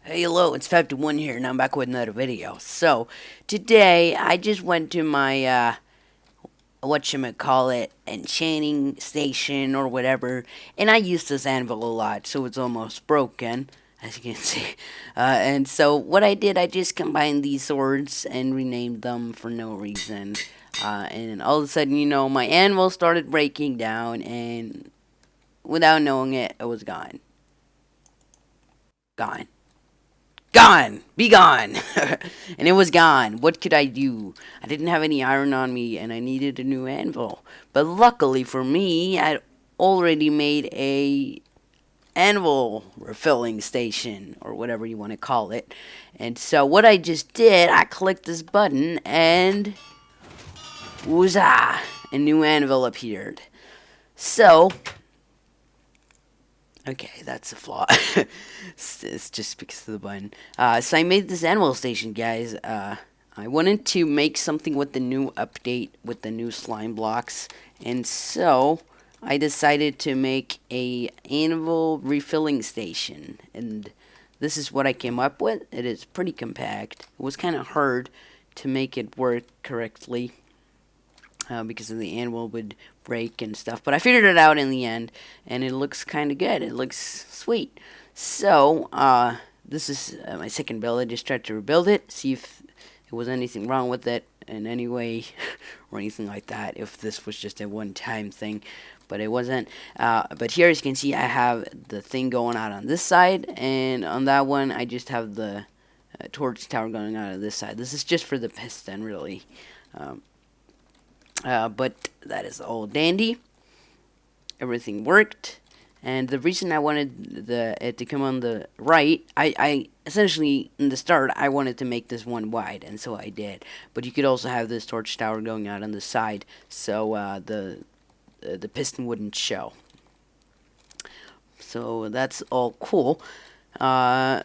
Hey, hello, it's 5 to 1 here, and I'm back with another video. So, today, I just went to my, whatchamacallit, enchanting station or whatever, and I use this anvil a lot, so it's almost broken, as you can see. And so, what I did, I just combined these swords and renamed them for no reason. And all of a sudden, my anvil started breaking down, and without knowing it, it was gone. Gone. Gone! Be gone! And it was gone. What could I do? I didn't have any iron on me and I needed a new anvil. But luckily for me, I'd already made a anvil refilling station, or whatever you want to call it. And so what I just did, I clicked this button and woozah! A new anvil appeared. So okay, that's a flaw. It's just because of the button. So I made this animal station, guys. I wanted to make something with the new update, with the new slime blocks. And so I decided to make a anvil refilling station. And this is what I came up with. It is pretty compact. It was kind of hard to make it work correctly. Because of the anvil would break and stuff. But I figured it out in the end, and it looks kind of good. It looks sweet. So, this is my second build. I just tried to rebuild it, see if there was anything wrong with it in any way or anything like that, if this was just a one-time thing. But it wasn't. But here, as you can see, I have the thing going out on this side, and on that one, I just have the torch tower going out on this side. This is just for the piston, really. But that is all dandy. Everything worked. And the reason I wanted it to come on the right, I essentially, in the start, I wanted to make this one wide, and so I did. But you could also have this torch tower going out on the side, so the piston wouldn't show. So that's all cool. So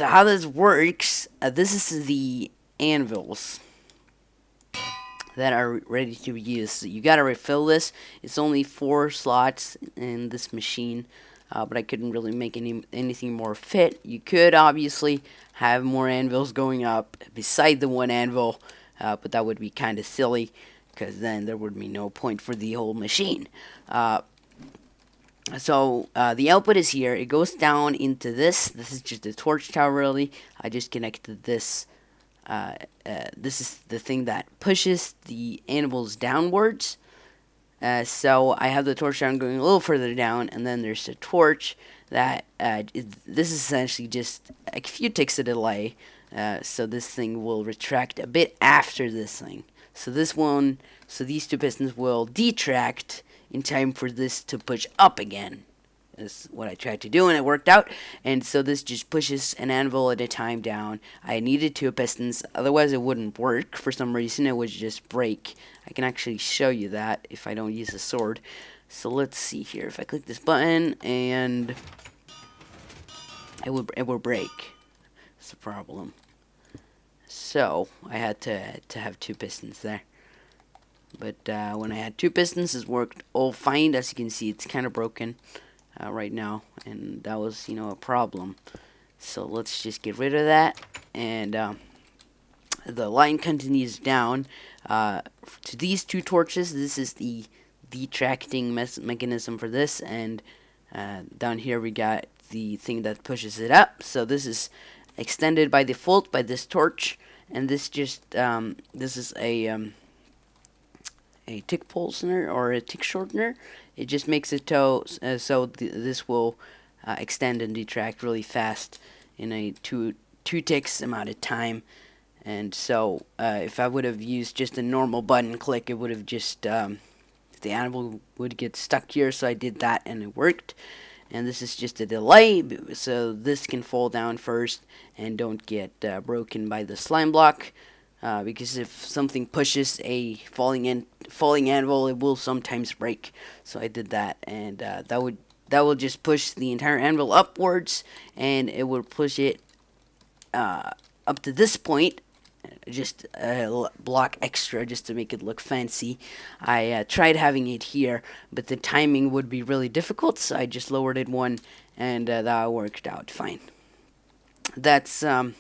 how this works, this is the anvils that are ready to be used. So you gotta refill this. It's only 4 slots in this machine, but I couldn't really make anything more fit. You could obviously have more anvils going up beside the one anvil, but that would be kind of silly, because then there would be no point for the whole machine. So the output is here. It goes down into this. This is just a torch tower, really. I just connected this. This is the thing that pushes the anvils downwards. So I have the torch down going a little further down, and then there's a torch that this is essentially just a few ticks of delay. So this thing will retract a bit after this thing. So these two pistons will detract in time for this to push up again. Is what I tried to do, and it worked out. And so this just pushes an anvil at a time down. I needed 2 pistons, otherwise it wouldn't work. For some reason it would just break. I can actually show you that if I don't use a sword. So let's see here. If I click this button, and it will break. That's the problem. So I had to have 2 pistons there. But when I had 2 pistons, it worked all fine. As you can see, it's kind of broken right now, and that was a problem. So let's just get rid of that, and the line continues down to these 2 torches. This is the detracting mechanism for this, and down here we got the thing that pushes it up. So this is extended by default by this torch, and this just this is a tick pulser or a tick shortener. It just makes it so this will extend and detract really fast in a two ticks amount of time. And so if I would have used just a normal button click, it would have just the anvil would get stuck here. So I did that, and it worked. And this is just a delay, so this can fall down first and don't get broken by the slime block. Because if something pushes a falling anvil, it will sometimes break. So I did that, and that will just push the entire anvil upwards, and it will push it up to this point, just a block extra, just to make it look fancy. I tried having it here, but the timing would be really difficult, so I just lowered it 1, and that worked out fine. that's kind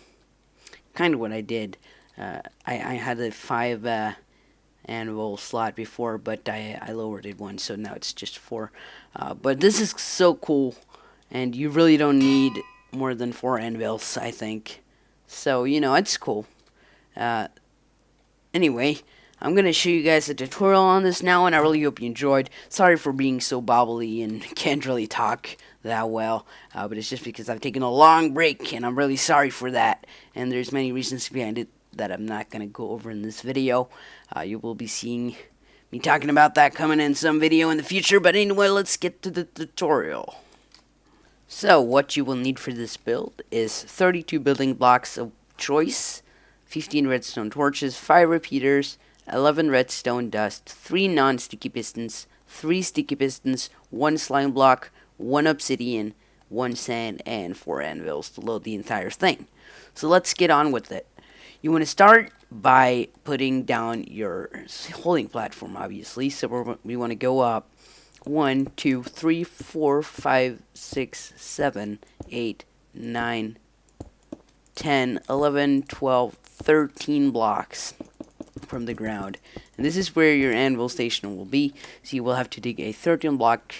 of what I did. I had a 5 anvil slot before, but I lowered it one, so now it's just 4. But this is so cool, and you really don't need more than 4 anvils, I think. So, you know, it's cool. Anyway, I'm going to show you guys a tutorial on this now, and I really hope you enjoyed. Sorry for being so bobbly and can't really talk that well, but it's just because I've taken a long break, and I'm really sorry for that. And there's many reasons behind it that I'm not going to go over in this video. You will be seeing me talking about that coming in some video in the future, but anyway, let's get to the tutorial. So, what you will need for this build is 32 building blocks of choice, 15 redstone torches, 5 repeaters, 11 redstone dust, 3 non-sticky pistons, 3 sticky pistons, 1 slime block, 1 obsidian, 1 sand, and 4 anvils to load the entire thing. So let's get on with it. You want to start by putting down your holding platform, obviously. So we want to go up 1, 2, 3, 4, 5, 6, 7, 8, 9, 10, 11, 12, 13 blocks from the ground. And this is where your anvil station will be. So you will have to dig a 13 block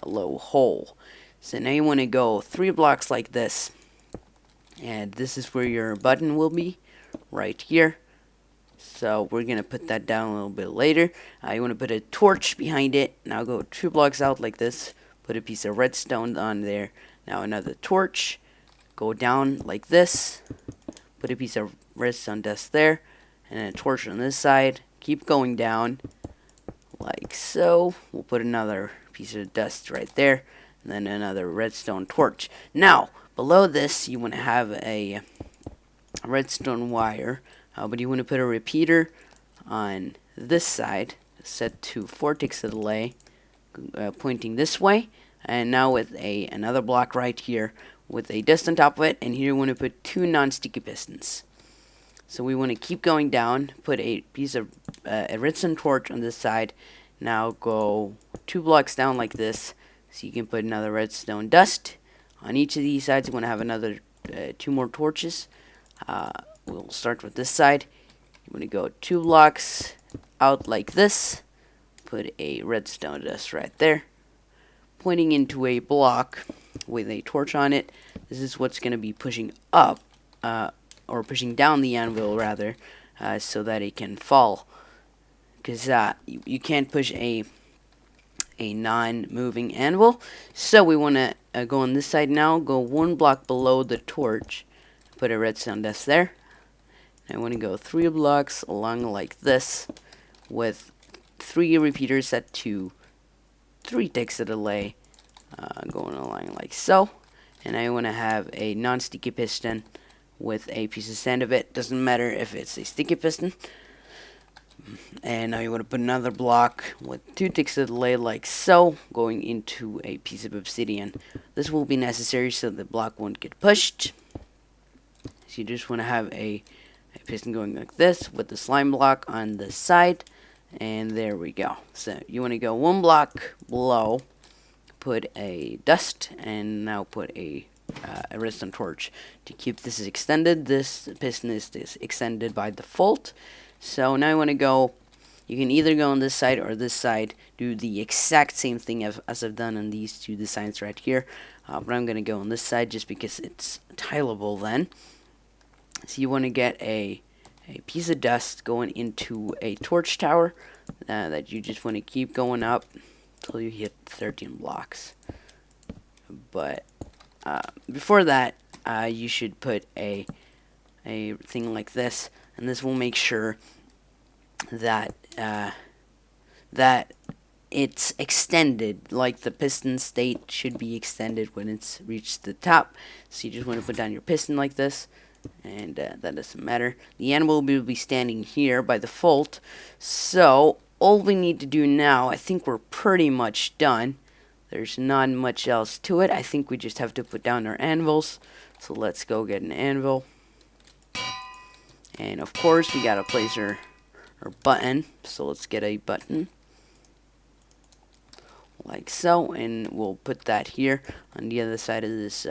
low hole. So now you want to go 3 blocks like this. And this is where your button will be, right here. So we're going to put that down a little bit later. You want to put a torch behind it. Now go 2 blocks out like this. Put a piece of redstone on there. Now another torch. Go down like this. Put a piece of redstone dust there. And then a torch on this side. Keep going down like so. We'll put another piece of dust right there. And then another redstone torch. Now, below this, you want to have a redstone wire. But you want to put a repeater on this side, set to 4 ticks of delay, pointing this way, and now with another block right here with a dust on top of it, and here you want to put 2 non-sticky pistons. So we want to keep going down, put a piece of a redstone torch on this side, now go 2 blocks down like this, so you can put another redstone dust. On each of these sides you want to have another 2 more torches. We'll start with this side. You want to go 2 blocks out like this. Put a redstone dust right there, pointing into a block with a torch on it. This is what's going to be pushing up, or pushing down the anvil rather, so that it can fall. Because you can't push a non-moving anvil. So we want to go on this side now. Go 1 block below the torch. Put a redstone dust there. I want to go 3 blocks along like this with 3 repeaters set to 3 ticks of delay, going along like so. And I want to have a non-sticky piston with a piece of sand of it. Doesn't matter if it's a sticky piston. And now you want to put another block with 2 ticks of delay like so, going into a piece of obsidian. This will be necessary so the block won't get pushed. So you just want to have a piston going like this with the slime block on the side, and there we go. So you want to go 1 block below, put a dust, and now put a redstone torch to keep this extended. This piston is extended by default. So now you want to go, you can either go on this side or this side, do the exact same thing as I've done on these 2 designs right here, but I'm going to go on this side just because it's tileable then. So you want to get a piece of dust going into a torch tower that you just want to keep going up until you hit 13 blocks. But before that, you should put a thing like this, and this will make sure that that it's extended, like the piston state should be extended when it's reached the top. So you just want to put down your piston like this. And that doesn't matter. The animal will be standing here by default. So all we need to do now, I think we're pretty much done. There's not much else to it. I think we just have to put down our anvils. So let's go get an anvil. And of course we gotta place our button. So let's get a button. Like so. And we'll put that here on the other side of this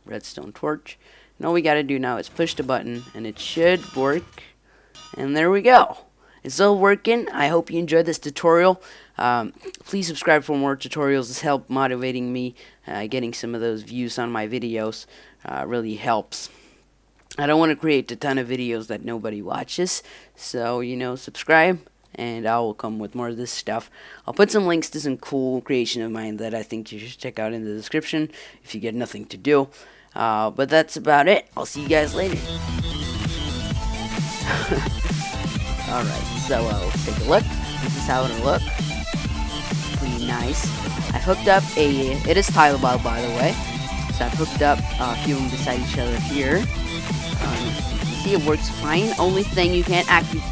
redstone torch. And all we gotta do now is push the button, and it should work. And there we go. It's all working. I hope you enjoyed this tutorial. Please subscribe for more tutorials. This helps motivating me. Getting some of those views on my videos really helps. I don't want to create a ton of videos that nobody watches. So, subscribe, and I will come with more of this stuff. I'll put some links to some cool creation of mine that I think you should check out in the description if you get nothing to do. But that's about it. I'll see you guys later. Alright, so let's take a look. This is how it'll look. Pretty nice. I've hooked up it is tilable, by the way. So I've hooked up a few of them beside each other here. You can see it works fine. Only thing you can't activate